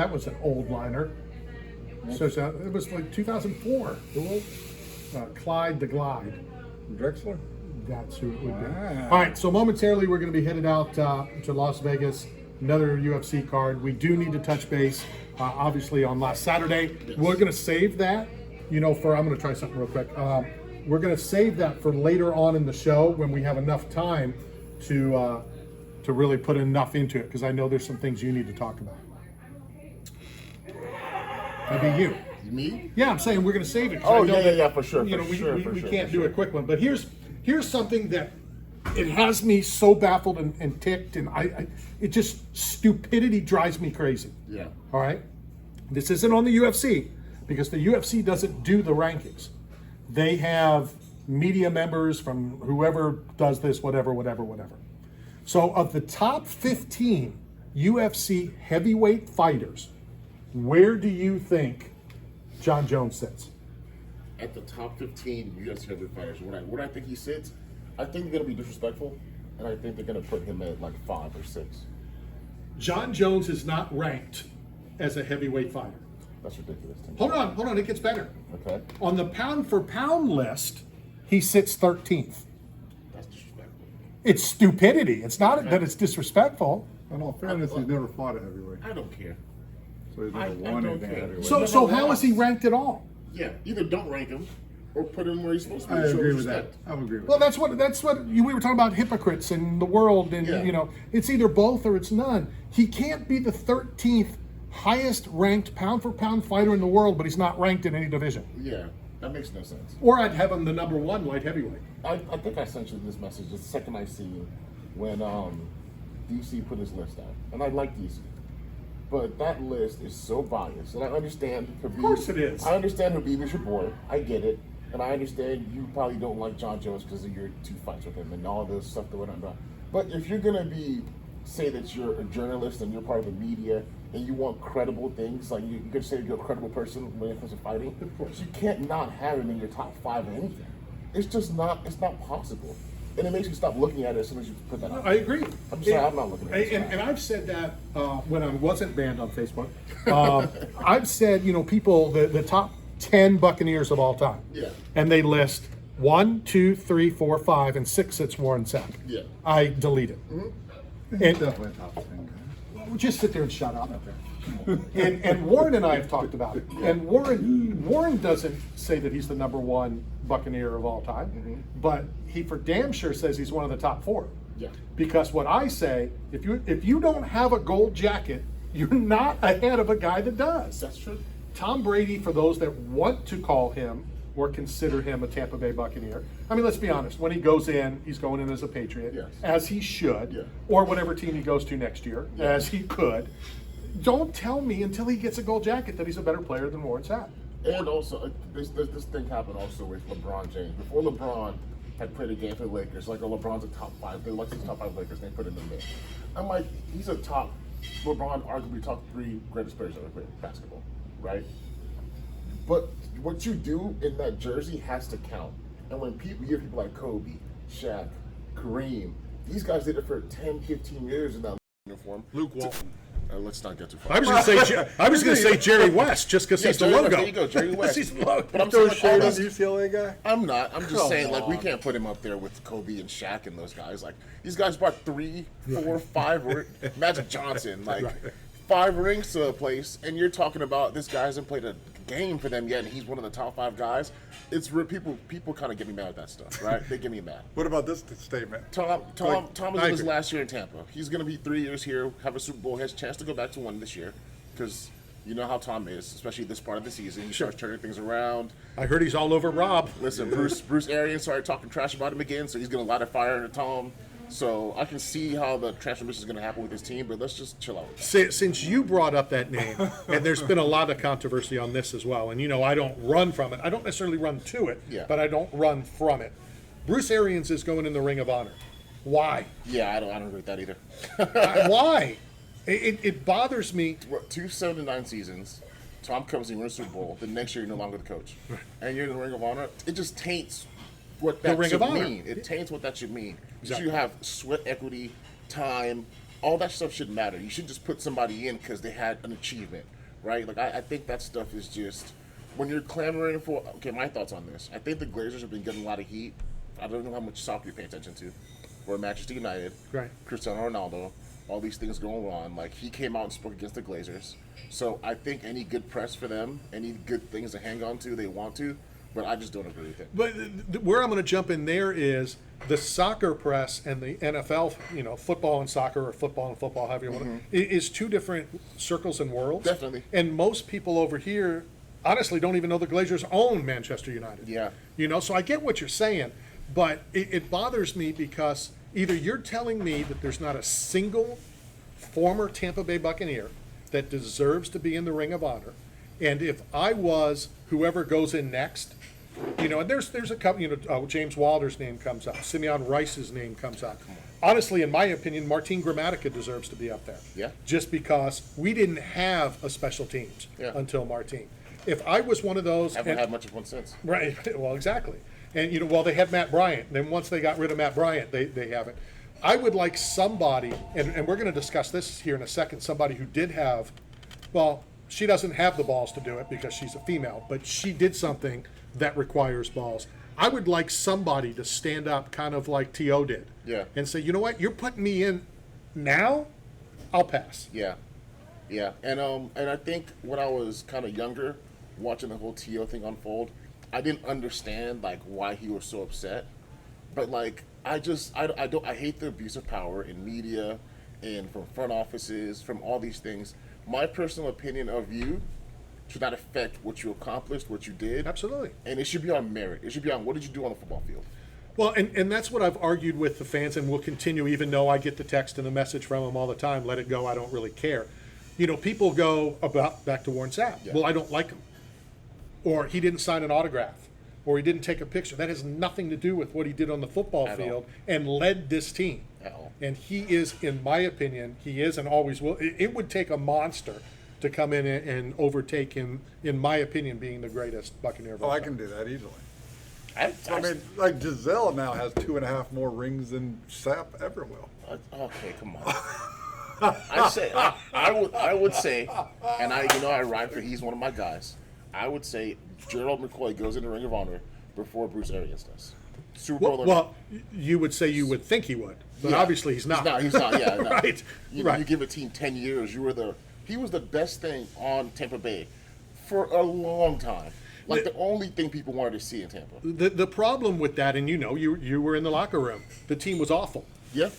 That was an old liner. So it was like 2004. Clyde the Glide. Drexler? That's who it would be. Wow. All right, so momentarily we're going to be headed out to Las Vegas, another UFC card. We do need to touch base, obviously, on last Saturday. Yes. We're going to save that, I'm going to try something real quick. We're going to save that for later on in the show when we have enough time to really put enough into it, because I know there's some things you need to talk about. Maybe you. Me? Yeah, I'm saying we're going to save it. Oh, yeah, for sure. We can't do a quick one. But here's something that it has me so baffled and ticked, and it just, stupidity drives me crazy. Yeah. All right? This isn't on the UFC, because the UFC doesn't do the rankings. They have media members from whoever does this, whatever. So of the top 15 UFC heavyweight fighters, where do you think Jon Jones sits? At the top 15 UFC heavyweight fighters, where I think he sits, I think they're going to be disrespectful, and I think they're going to put him at like 5 or 6. Jon Jones is not ranked as a heavyweight fighter. That's ridiculous to me. Hold on, it gets better. Okay. On the pound for pound list, he sits 13th. That's disrespectful. It's stupidity. It's not that it's disrespectful. In all fairness, he's never fought a heavyweight. I don't care. So he's never won anything heavyweight. So how is he ranked at all? Yeah, either don't rank him or put him where he's supposed to be. I Show agree with that. respect. I would agree with Well, that. that's what we were talking about, hypocrites in the world, and Yeah. it's either both or it's none. He can't be the 13th highest ranked pound for pound fighter in the world, but he's not ranked in any division. Yeah, that makes no sense. Or I'd have him the number 1 light heavyweight. I think I sent you this message the second I see you when DC put his list out. And I like DC. But that list is so biased. And I understand Khabib. Of course it is. I understand Khabib is your boy. I get it. And I understand you probably don't like Jon Jones because of your 2 fights with him and all this stuff that went on. But if you're going to say that you're a journalist and you're part of the media and you want credible things, like you could say you're a credible person when it comes to fighting, Of course. you can't not have him in your top 5 of anything. It's not possible. And it makes you stop looking at it as soon as you put that out. I agree. I'm sorry, I'm not looking at it. And I've said that when I wasn't banned on Facebook. I've said, people, the top 10 Buccaneers of all time. Yeah. And they list 1, 2, 3, 4, 5, and 6 sits Warren Sapp. Yeah. I delete it. He's And definitely a top 10 guy. just sit there and shut up. And Warren and I have talked about it. And Warren doesn't say that he's the number 1 Buccaneer of all time, but he for damn sure says he's one of the top 4. Yeah. Because what I say, if you don't have a gold jacket, you're not ahead of a guy that does. That's true. Tom Brady, for those that want to call him or consider him a Tampa Bay Buccaneer, I mean, let's be honest. When he goes in, he's going in as a Patriot, Yes. as he should, Yeah. or whatever team he goes to next year, Yeah. as he could. Don't tell me until he gets a gold jacket that he's a better player than Warren Sapp. And also, this thing happened also with LeBron James. Before LeBron had played a game for the Lakers, like, LeBron's a top 5. They like his top 5 Lakers, they put him in there. I'm like, he's a top, LeBron arguably top 3 greatest players ever played basketball, right? But what you do in that jersey has to count. And when you hear people like Koby, Shaq, Kareem, these guys did it for 10, 15 years in that uniform. Luke Walton. Let's not get too far. I was going to say Jerry West just because he's the Jerry logo. West, there you go, Jerry West. He's the logo. But I'm Throw saying, like, all shade on this- the UCLA guy? I'm not. I'm just Come saying, like, we on. can't put him up there with Kobe and Shaq and those guys. Like, these guys brought 3, 4, 5. Magic Johnson, like, 5 rings to a place, and you're talking about this guy hasn't played a game for them yet, and he's one of the top 5 guys. It's people kind of get me mad at that stuff, right? They get me mad. What about this statement? Tom is I in his agree. last year in Tampa. He's going to be 3 years here, have a Super Bowl, has a chance to go back to 1 this year, because you know how Tom is, especially this part of the season. He starts turning things around. I heard he's all over Rob. Listen, Bruce Arians started talking trash about him again, so he's going to light a fire under Tom. So I can see how the transformation is going to happen with his team, but let's just chill out. Since you brought up that name, and there's been a lot of controversy on this as well, and I don't run from it. I don't necessarily run to it, Yeah. but I don't run from it. Bruce Arians is going in the Ring of Honor. Why? Yeah, I don't agree with that either. Why? It bothers me. 2 7-9 seasons. Tom comes in, wins Super Bowl. The next year, you're no longer the coach, and you're in the Ring of Honor. It just taints what that Ring should of Honor. mean. It taints what that should mean. Exactly. You have sweat equity, time, all that stuff shouldn't matter. You should just put somebody in because they had an achievement, right? Like I think that stuff is just when you're clamoring for. Okay, my thoughts on this. I think the Glazers have been getting a lot of heat. I don't know how much soccer you pay attention to. We're Manchester United, Right. Cristiano Ronaldo, all these things going on. Like he came out and spoke against the Glazers. So I think any good press for them, any good things to hang on to, they want to. But I just don't agree with it. But where I'm going to jump in there is the soccer press and the NFL, football and soccer, or football and football, however you want to, is two different circles and worlds. Definitely. And most people over here, honestly, don't even know the Glazers own Manchester United. Yeah. So I get what you're saying, but it bothers me because either you're telling me that there's not a single former Tampa Bay Buccaneer that deserves to be in the Ring of Honor, and if I was whoever goes in next, and there's a couple, James Wilder's name comes up, Simeon Rice's name comes up. Honestly, in my opinion, Martin Gramatica deserves to be up there. Yeah. Just because we didn't have a special teams until Martin. If I was one of those, Haven't had much of one since. right? Well, exactly. And they had Matt Bryant. Then once they got rid of Matt Bryant, they haven't. I would like somebody, and we're going to discuss this here in a second. Somebody who did have, well, she doesn't have the balls to do it because she's a female, but she did something that requires balls. I would like somebody to stand up, kind of like T.O. did, and say, you know what, you're putting me in now, I'll pass. Yeah, and I think when I was kind of younger, watching the whole T.O. thing unfold, I didn't understand like why he was so upset, but like I hate the abuse of power in media and from front offices, from all these things. My personal opinion of you should not affect what you accomplished, what you did. Absolutely. And it should be on merit. It should be on what did you do on the football field. Well, and that's what I've argued with the fans, and will continue, even though I get the text and the message from them all the time, let it go, I don't really care. People go back to Warren Sapp. Yeah. Well, I don't like him. Or he didn't sign an autograph. Or he didn't take a picture. That has nothing to do with what he did on the football field and led this team. At all. And he is, in my opinion, he is and always will. It would take a monster to come in and overtake him, in my opinion, being the greatest Buccaneer of all Oh, I time. can do that easily. I mean, like Giselle now has 2.5 more rings than Sapp ever will. Okay, come on. I would say, and I ride for. He's one of my guys. I would say Gerald McCoy goes in the Ring of Honor before Bruce Arians does. Super Bowl. Well, you would say you would think he would, but obviously he's not. He's not. Yeah, no. Right. You give a team 10 years. He was the best thing on Tampa Bay for a long time. Like the only thing people wanted to see in Tampa. The problem with that, and you were in the locker room, the team was awful. Yeah.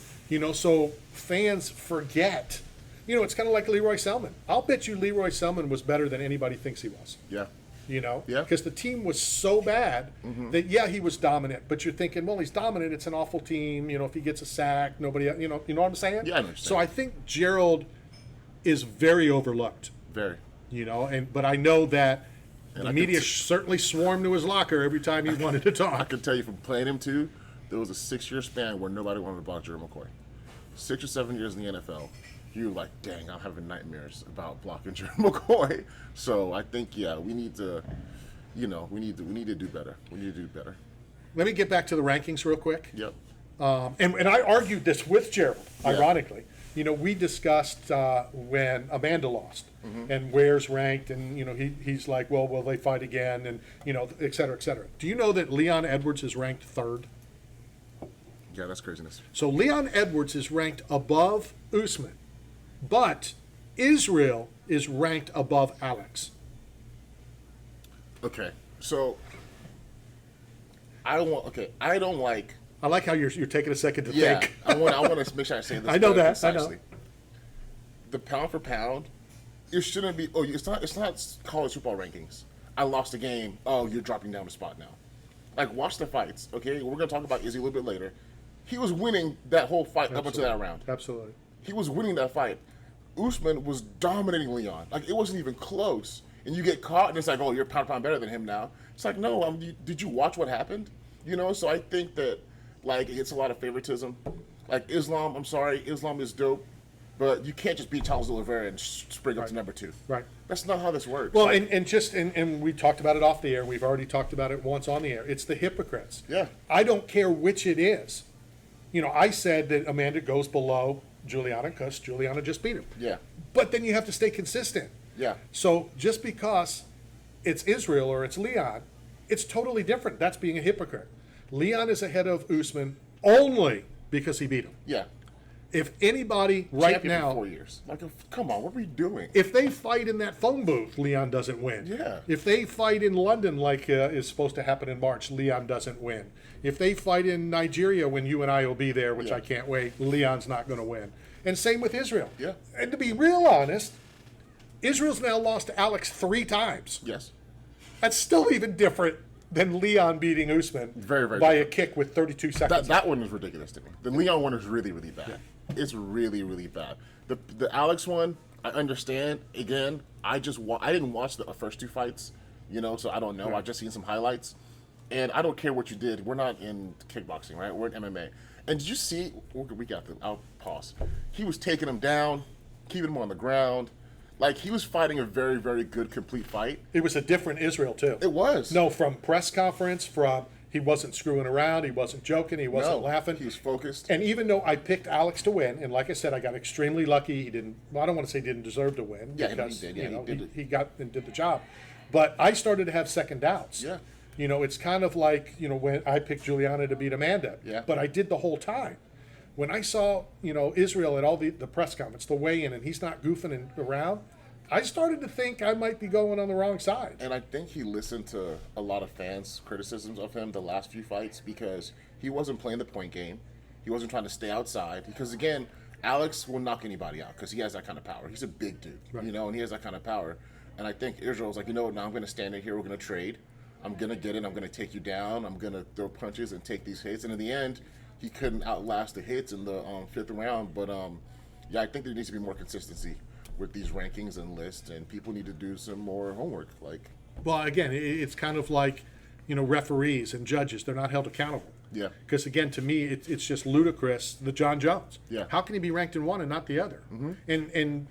So fans forget. It's kind of like Leroy Selman. I'll bet you Leroy Selman was better than anybody thinks he was. Yeah. Yeah. Because the team was so bad that he was dominant. But you're thinking, well, he's dominant. It's an awful team. If he gets a sack, nobody. You know what I'm saying? Yeah, I understand. So I think Gerald is very overlooked. Very. But I know that And the I media can certainly swarmed to his locker every time he wanted to I talk. can tell you from playing him too, there was a 6-year span where nobody wanted to block Gerald McCoy. 6 or 7 years in the NFL, you were like, dang, I'm having nightmares about blocking Gerald McCoy. So I think we need to, we need to do better. We need to do better. Let me get back to the rankings real quick. Yep. And I argued this with Gerald, ironically. We discussed when Amanda lost and where's ranked, and he's like, well, will they fight again, and et cetera, et cetera. Do you know that Leon Edwards is ranked third? Yeah, that's craziness. So Leon Edwards is ranked above Usman, but Israel is ranked above Alex. Okay, so I don't like. I like how you're taking a second to Yeah, think. I want to make sure I say this. I know very that. I know. concisely. The pound for pound, it shouldn't be. Oh, it's not college football rankings. I lost a game. Oh, you're dropping down the spot now. Like, watch the fights. Okay, we're gonna talk about Izzy a little bit later. He was winning that whole fight up until that round. Absolutely. He was winning that fight. Usman was dominating Leon. Like, it wasn't even close. And you get caught, and it's like, oh, you're pound for pound better than him now. It's like, no. Did you watch what happened? So I think that. Like, it gets a lot of favoritism. Like, Islam, I'm sorry, Islam is dope, but you can't just beat Charles Oliveira and spring up to number 2. Right. That's not how this works. Well, and we talked about it off the air. We've already talked about it once on the air. It's the hypocrites. Yeah. I don't care which it is. I said that Amanda goes below Juliana because Juliana just beat him. Yeah. But then you have to stay consistent. Yeah. So just because it's Israel or it's Leon, it's totally different. That's being a hypocrite. Leon is ahead of Usman only because he beat him. Yeah. If anybody right Champion for now, 4 years. Like, come on, what are we doing? if they fight in that phone booth, Leon doesn't win. Yeah. If they fight in London like is supposed to happen in March, Leon doesn't win. If they fight in Nigeria when you and I will be there, which Yeah. I can't wait, Leon's not going to win. And same with Israel. Yeah. And to be real honest, Israel's now lost to Alex 3 times. Yes. That's still even different than Leon beating Usman Very, very by a kick with 32 seconds. That one is ridiculous to me. The Leon one is really, really bad. It's really, really bad. The Alex one, I understand. Again, I didn't watch the first 2 fights, so I don't know. Right. I've just seen some highlights. And I don't care what you did. We're not in kickboxing, right? We're in MMA. And did you see, we got them, I'll pause. He was taking him down, keeping him on the ground. Like, he was fighting a very, very good, complete fight. It was a different Israel, too. It was. No, from press conference, from he wasn't screwing around, he wasn't joking, he wasn't laughing. He was focused. And even though I picked Alex to win, and like I said, I got extremely lucky. He didn't. Well, I don't want to say he didn't deserve to win. Yeah, because, he did. Yeah, he got and did the job. But I started to have second doubts. Yeah. It's kind of like when I picked Juliana to beat Amanda. Yeah. But I did the whole time. When I saw Israel at all the press conference, the weigh-in, and he's not goofing around, I started to think I might be going on the wrong side. And I think he listened to a lot of fans' criticisms of him the last few fights because he wasn't playing the point game. He wasn't trying to stay outside. Because, again, Alex will knock anybody out because he has that kind of power. He's a big dude, Right. and he has that kind of power. And I think Israel's like, now I'm going to stand in here. We're going to trade. I'm going to get in. I'm going to take you down. I'm going to throw punches and take these hits. And in the end, he couldn't outlast the hits in the 5th round. But, I think there needs to be more consistency with these rankings and lists, and people need to do some more homework. Well, again, it's kind of like, referees and judges. They're not held accountable. Yeah. Because, again, to me, it's just ludicrous, the John Jones. Yeah. How can he be ranked in one and not the other? Mm-hmm. And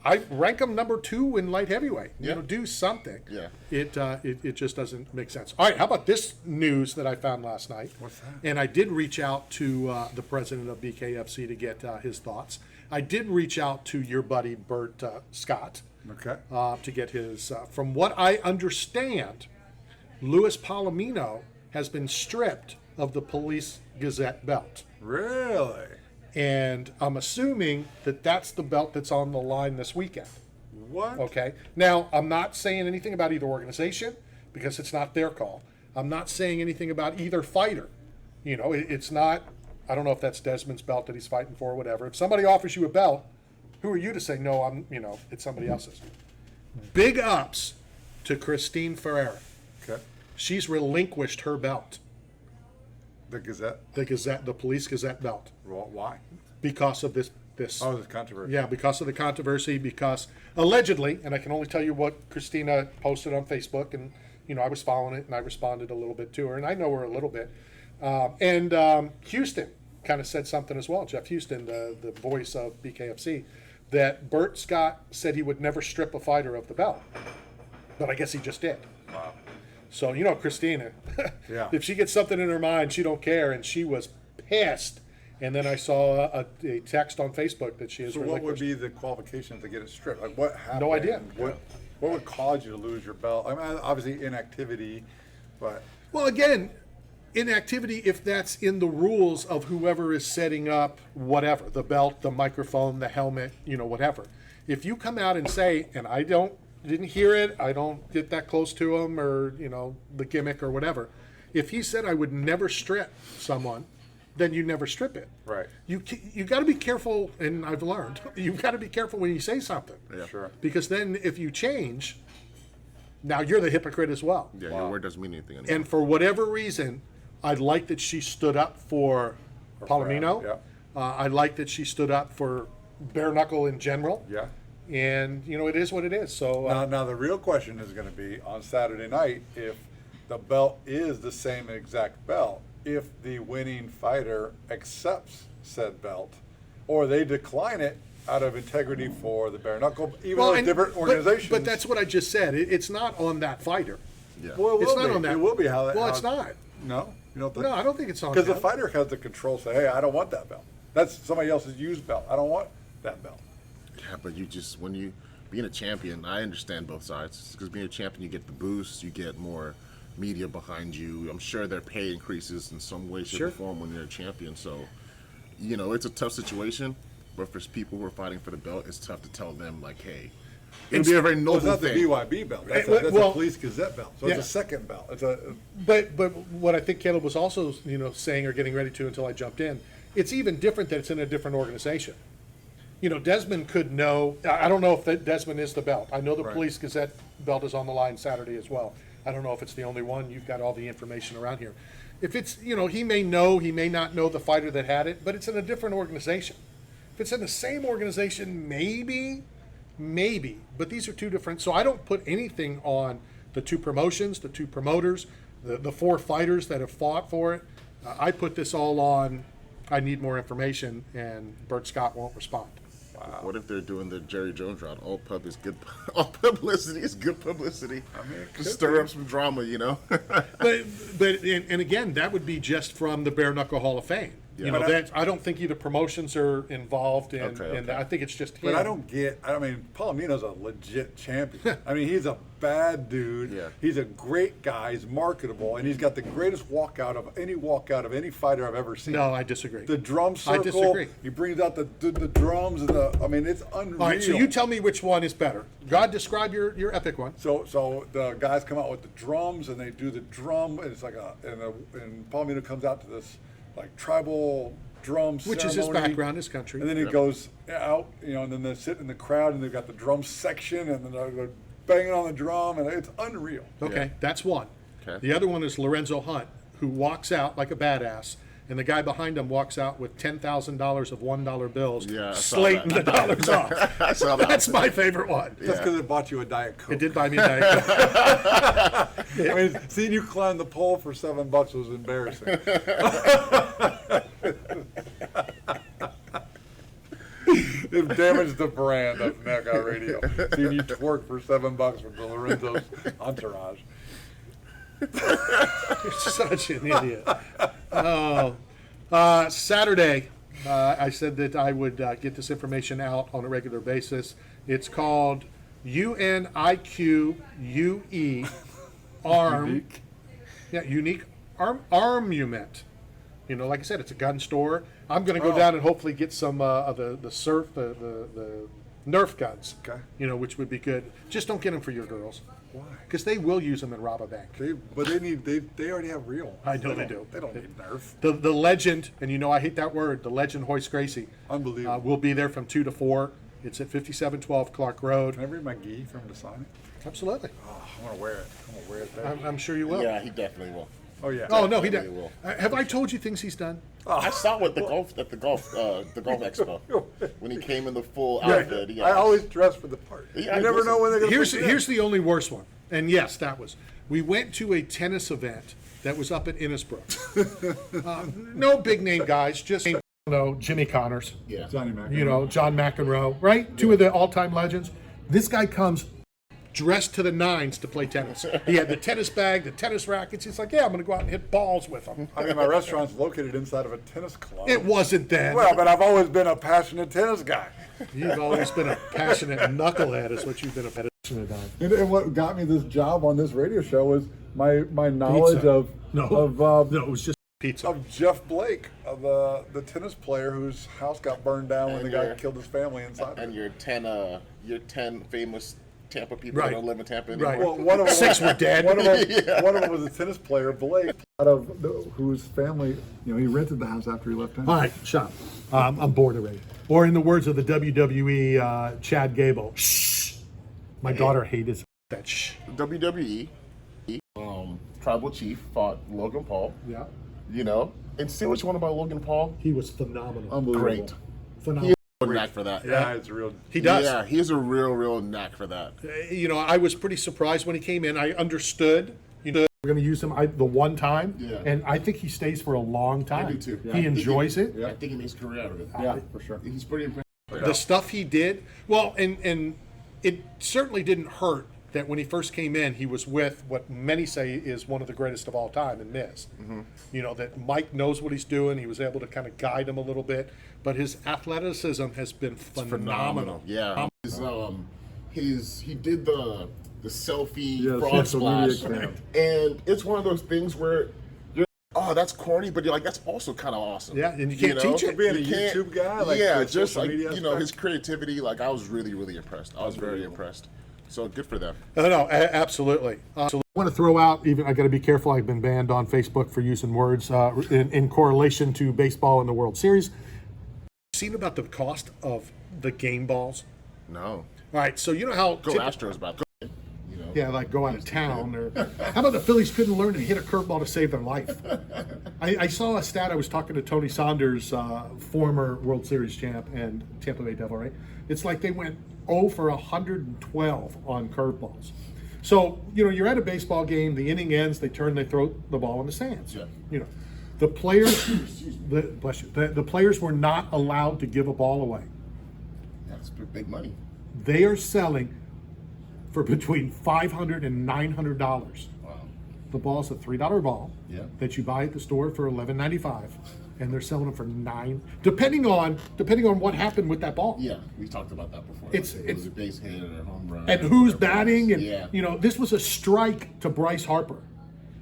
I rank him number 2 in light heavyweight. Yeah. Do something. Yeah. It just doesn't make sense. All right, how about this news that I found last night? What's that? And I did reach out to the president of BKFC to get his thoughts. I did reach out to your buddy Bert Scott. Okay. To get his. From what I understand, Louis Palomino has been stripped of the Police Gazette belt. Really? And I'm assuming that that's the belt that's on the line this weekend. What? Okay. Now, I'm not saying anything about either organization because it's not their call. I'm not saying anything about either fighter. It's not. I don't know if that's Desmond's belt that he's fighting for or whatever. If somebody offers you a belt, who are you to say, no, it's somebody else's? Big ups to Christine Ferreira. Okay. She's relinquished her belt, The Gazette? the Police Gazette belt, Well, why? because of this. Oh, this controversy. Yeah, because of the controversy, because allegedly, and I can only tell you what Christina posted on Facebook, and, I was following it, and I responded a little bit to her, and I know her a little bit. And Houston kind of said something as well, Jeff Houston, the voice of BKFC, that Bert Scott said he would never strip a fighter of the belt. But I guess he just did. Wow. So, Christina, Yeah. if she gets something in her mind, she don't care, and she was pissed. And then I saw a text on Facebook that she has So what would relinquished. be the qualifications to get it stripped? Like what happened? No idea. What would cause you to lose your belt? I mean, obviously inactivity, but Well, again, inactivity, if that's in the rules of whoever is setting up whatever, the belt, the microphone, the helmet, whatever. If you come out and say, and I didn't hear it, I don't get that close to him, or, the gimmick or whatever. If he said I would never strip someone, then you never strip it. right. You got to be careful, and I've learned, you've got to be careful when you say something. Yeah. Sure. Because then if you change, now you're the hypocrite as well. Yeah, your word doesn't mean anything anymore. And for whatever reason, I like that she stood up for Palomino. Yeah. I like that she stood up for bare knuckle in general. Yeah. And, it is what it is. So, Now the real question is going to be on Saturday night if the belt is the same exact belt, if the winning fighter accepts said belt, or they decline it out of integrity for the bare knuckle, even though it's different organizations. But that's what I just said. It's not on that fighter. Yeah. Well, it It's will not be. on that. It will be how that. Well, how it's not. No, you don't think? No, I don't think it's on Because the that. fighter has the control. Say, hey, I don't want that belt. That's somebody else's used belt. I don't want that belt. Yeah, but you just being a champion, I understand both sides. Because being a champion, you get the boost, you get more media behind you. I'm sure their pay increases in some way, shape, or form when you're a champion. So, it's a tough situation. But for people who are fighting for the belt, it's tough to tell them, like, hey, it'd be a very noble It's not thing. the BYB belt. That's a Police Gazette belt. So it's a second belt. It's a. But what I think Caleb was also saying or getting ready to until I jumped in, it's even different that it's in a different organization. Desmond could know. I don't know if Desmond is the belt. I know the Police Gazette belt is on the line Saturday as well. I don't know if it's the only one. You've got all the information around here. If it's he may know, he may not know the fighter that had it, but it's in a different organization. If it's in the same organization, maybe, but these are two different. So I don't put anything on the two promotions, the two promoters, the four fighters that have fought for it. I put this all on. I need more information, and Bert Scott won't respond. Wow. What if they're doing the Jerry Jones route? All publicity is good publicity. I mean, just stir up some drama, but again, that would be just from the Bare Knuckle Hall of Fame. Yeah. I don't think either promotions are involved in. Okay. I think it's just him. But I mean, Palomino's a legit champion. I mean, he's a bad dude. Yeah. He's a great guy. He's marketable, and he's got the greatest walkout of any fighter I've ever seen. No, I disagree. The drum circle. I disagree. He brings out the drums and I mean, it's unreal. All right, so you tell me which one is better. God, describe your epic one. So the guys come out with the drums, and they do the drum, and it's like and Palomino comes out to this like tribal drum which ceremony, is his background, his country. and then he goes out, and then they sit in the crowd, and they've got the drum section, and then they're banging on the drum, and it's unreal. Okay, that's one. Okay. The other one is Lorenzo Hunt, who walks out like a badass, and the guy behind him walks out with $10,000 of $1 bills, slating the dollars off. I saw that. That's my favorite one. That's because it bought you a Diet Coke. It did buy me a Diet Coke. I mean, seeing you climb the pole for $7 was embarrassing. It damaged the brand of Mega Radio. Seeing you twerk for $7 from the Lorenzo's entourage. You're such an idiot. Oh, Saturday, I said that I would get this information out on a regular basis. It's called UNIQUE ARM. Unique armament. Like I said, it's a gun store. I'm going to go down and hopefully get some of the Nerf guns. Okay. Which would be good. Just don't get them for your girls. Why? Because they will use them and rob a bank. They already have real ones. I know they do. They don't need Nerf. The legend, and I hate that word, the legend Hoist Gracie. Unbelievable. Will be there from 2 to 4. It's at 5712 Clark Road. Can I read my gi for him to sign it? Absolutely. Oh, I want to wear it. I'm going to wear it there. I'm sure you will. Yeah, he definitely will. Oh, yeah. Oh, no, he Definitely does. will. Have I told you things he's done? I saw it at the golf expo when he came in the full Yeah, outfit. Yeah. I always dress for the part. Yeah, you never know when they're going to Here's the only worst one. And yes, that was. We went to a tennis event that was up at Innisbrook. No big name guys, just Jimmy Connors. Yeah. Johnny McEnroe. John McEnroe, right? Two of the all-time legends. This guy comes dressed to the nines to play tennis. He had the tennis bag, the tennis rackets. He's like, yeah, I'm going to go out and hit balls with them. I mean, my restaurant's located inside of a tennis club. It wasn't then. Well, but I've always been a passionate tennis guy. You've always been a passionate knucklehead is what you've been a passionate on. And what got me this job on this radio show was my knowledge Pizza. of No, it was just pizza. of Jeff Blake, of the tennis player whose house got burned down when the guy killed his family inside. And your 10 famous Tampa people Right. that don't live in Tampa anymore. Right. Well, one of them, 6 were dead. One of them was a tennis player, Blake, whose family, he rented the house after he left town. All right, shut up. I'm bored already. Or in the words of the WWE, Chad Gable, shh. My daughter hated that shh. WWE, Tribal Chief fought Logan Paul. Yeah. And see what you want about Logan Paul? He was phenomenal. Unbelievable. Great. Phenomenal. A knack for that. Yeah, it's real. He does. Yeah, he has a real knack for that. I was pretty surprised when he came in. I understood. We're going to use him the one time, Yeah. and I think he stays for a long time. I do too. Yeah. He enjoys it. I think he makes a career out of it. Yeah, for sure. He's pretty impressive. The stuff he did, well, and it certainly didn't hurt that when he first came in, he was with what many say is one of the greatest of all time in Miz. You know, that Mike knows what he's doing. He was able to kind of guide him a little bit, but his athleticism has been phenomenal. Yeah. He did the selfie Yeah, frog social splash, media account. and it's one of those things where you're, oh, that's corny, but you're like, that's also kind of awesome. Yeah, and you can't teach it. Being a You can't- YouTube guy, like yeah, the just social like media aspect. his creativity. Like I was really, really impressed. I was very impressed. So good for them. No, absolutely. I want to throw out, even I got to be careful. I've been banned on Facebook for using words in correlation to baseball in the World Series. Seen about the cost of the game balls? No, All right, so you know how go Astros about that. yeah, like go out of town, or how about the Phillies couldn't learn to hit a curveball to save their life? I saw a stat. I was talking to Tony Saunders, former World Series champ and Tampa Bay Devil, right? It's like they went 0 for 112 on curveballs. So you know, you're at a baseball game. The inning ends. They turn. They throw the ball in the stands. Yeah. You know, the players. Bless you. The players were not allowed to give a ball away. That's big money. They are selling for between $500 and $900. Wow. The ball's a $3 ball Yeah. that you buy at the store for $11.95, and they're selling them for $9, depending on what happened with that ball. Yeah, we talked about that before. It's- Like, it was a base hit or a home run. And who's or batting, and yeah. you know, this was a strike to Bryce Harper.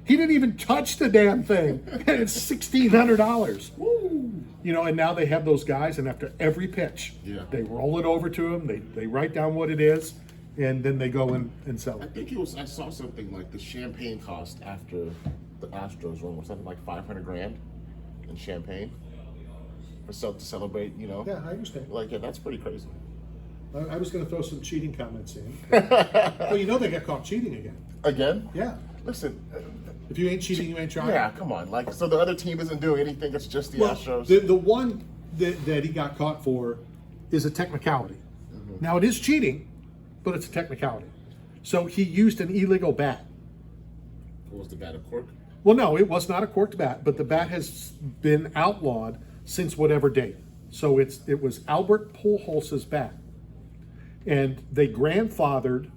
He didn't even touch the damn thing, and it's $1,600. Woo. You know, and now they have those guys, and after every pitch, Yeah. they roll it over to him. They write down what it is, and then they go and sell I it. think I saw something like the champagne cost after the Astros won was something like $500,000 in champagne to celebrate. You know. Yeah, I understand. Like that's pretty crazy. I was going to throw some cheating comments in. Well, you know they got caught cheating again. Again? Yeah. Listen. If you ain't cheating, you ain't trying. Yeah, come on. Like, so the other team isn't doing anything. It's just the Well, Astros. the one that he got caught for is a technicality. Now, it is cheating, but it's a technicality. So he used an illegal bat. What was the bat, a cork? Well, no, it was not a corked bat, but the bat has been outlawed since whatever date. So it was Albert Pujols' bat. And they grandfathered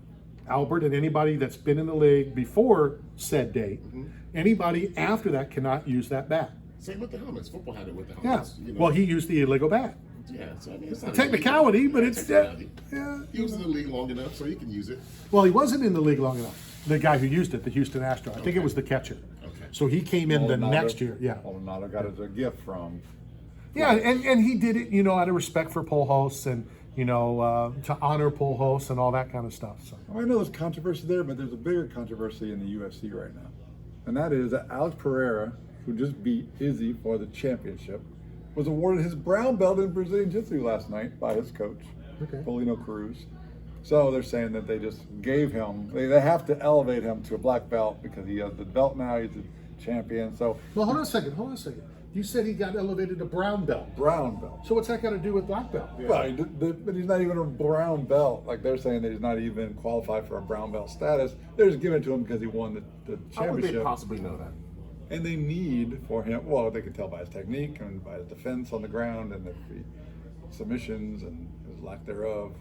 Albert and anybody that's been in the league before said date. Anybody after that cannot use that bat. Same with the helmets. Football had it with the Yeah. helmets. You know? Well, he used the illegal bat. Yeah, so I mean, it's not Technicality, illegal. but it's Technicality. yeah. He was in the league long enough, so he can use it. Well, he wasn't in the league long enough. The guy who used it, the Houston Astro, I think it was the catcher. Okay. So he came in the Maldonado- next year. Yeah. Maldonado got it as a gift from. Yeah, and he did it, you know, out of respect for Pujols and, you know, to honor Pujols and all that kind of stuff. So. I know there's controversy there, but there's a bigger controversy in the UFC right now. And that is that Alex Pereira, who just beat Izzy for the championship, was awarded his brown belt in Brazilian Jiu-Jitsu last night by his coach, Okay. Paulino Cruz. So they're saying that they just gave him, they have to elevate him to a black belt because he has the belt now, he's a champion. So, Well, hold on a second. You said he got elevated to brown belt. brown belt. So what's that got to do with black belt? Well, but he's not even a brown belt. Like they're saying that he's not even qualified for a brown belt status. They're just giving it to him because he won the How would they championship. possibly know that? And they need for him, well, they can tell by his technique and by his defense on the ground and the submissions and his lack thereof.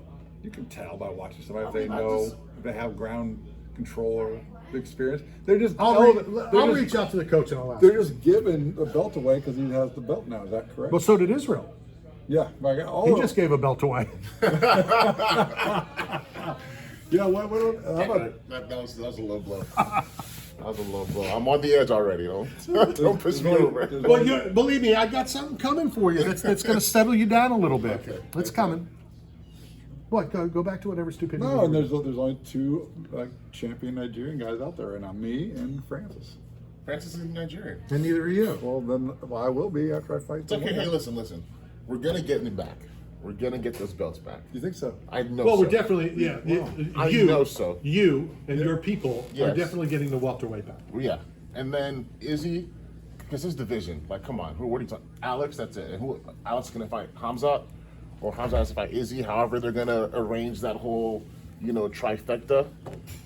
You can tell by watching somebody if they know, if they have ground control or experience. They're just, I'll reach out to the coach and I'll ask. They're just giving the belt away because he has the belt now. Is that correct? Well, so did Israel. Yeah. Like, He just gave a belt away. Yeah, how about That was a low blow. That was a low blow. I'm on the edge already. Don't push me over. Well, believe me, I got something coming for you that's going to settle you down a little bit. Okay. It's coming. What? Go back to whatever stupidity. No, and there's only two like champion Nigerian guys out there right now, me and Francis. Francis is Nigerian. And neither are you. Well, I will be after I fight. It's okay. Hey, listen. We're gonna get him back. We're gonna get those belts back. You think so? I know. Well, so. we're definitely I you know so. You and your people are Yes. definitely getting the welterweight back. Yeah, and then Izzy, because his division. Like, come on, what are you talking? Alex, that's it. And who? Alex is gonna fight Hamza, or Hamza has to fight Izzy. However, they're gonna arrange that whole, trifecta,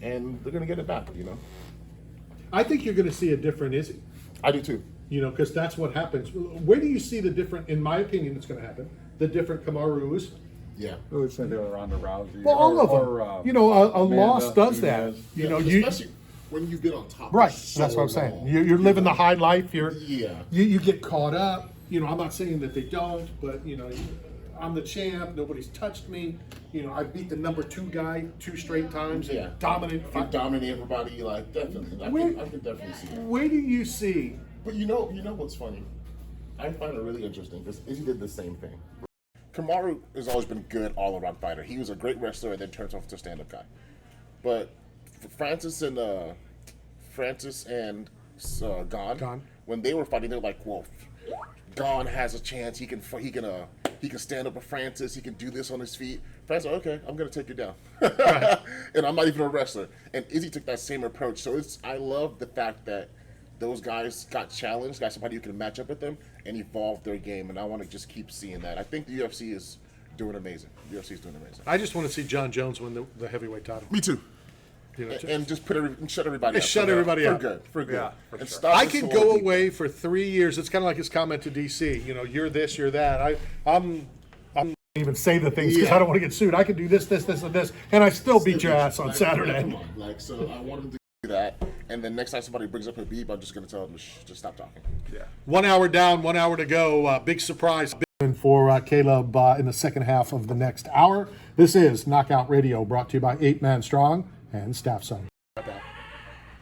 and they're gonna get it back. I think you're going to see a different Izzy. I do too. Because that's what happens. Where do you see the different? In my opinion, it's going to happen. The different Kamaru's Yeah. Who would say they were Ronda Rousey? Well, all of them. A Amanda loss does that. Nunes. Especially when you've been on top. Right. For so That's what I'm saying. long. You're living the high life. Yeah. You get caught up. I'm not saying that they don't, but I'm the champ. Nobody's touched me. I beat the number 2 guy 2 straight times. Yeah. Dominant. You dominate everybody. Like definitely. I can definitely see that. Where do you see? But you know what's funny? I find it really interesting because Izzy did the same thing. Kamaru has always been a good all-around fighter. He was a great wrestler and then turns off to a stand-up guy. But Francis and Gon, when they were fighting, they were like, "Well, Gon has a chance. He can stand up with Francis. He can do this on his feet." Francis, okay, I'm gonna take you down, and I'm not even a wrestler. And Izzy took that same approach. So I love the fact that those guys got challenged, got somebody who can match up with them and evolve their game. And I want to just keep seeing that. I think the UFC is doing amazing. The UFC is doing amazing. I just want to see John Jones win the heavyweight title. Me too. And just shut everybody up. Shut everybody up. For good. Yeah, for And sure. stop I this could whole go deep- away for 3 years. It's kind of like his comment to DC. You're this, you're that. I'm even say the things because I don't want to get sued. I could do this, and this, and I still beat your ass on Saturday. Come on, so I want him to do that, and then next time somebody brings up Habib, I'm just going to tell them to just stop talking. Yeah. 1 hour down, 1 hour to go. Big surprise for Caleb in the second half of the next hour. This is Knockout Radio, brought to you by 8 Man Strong and Staff Son.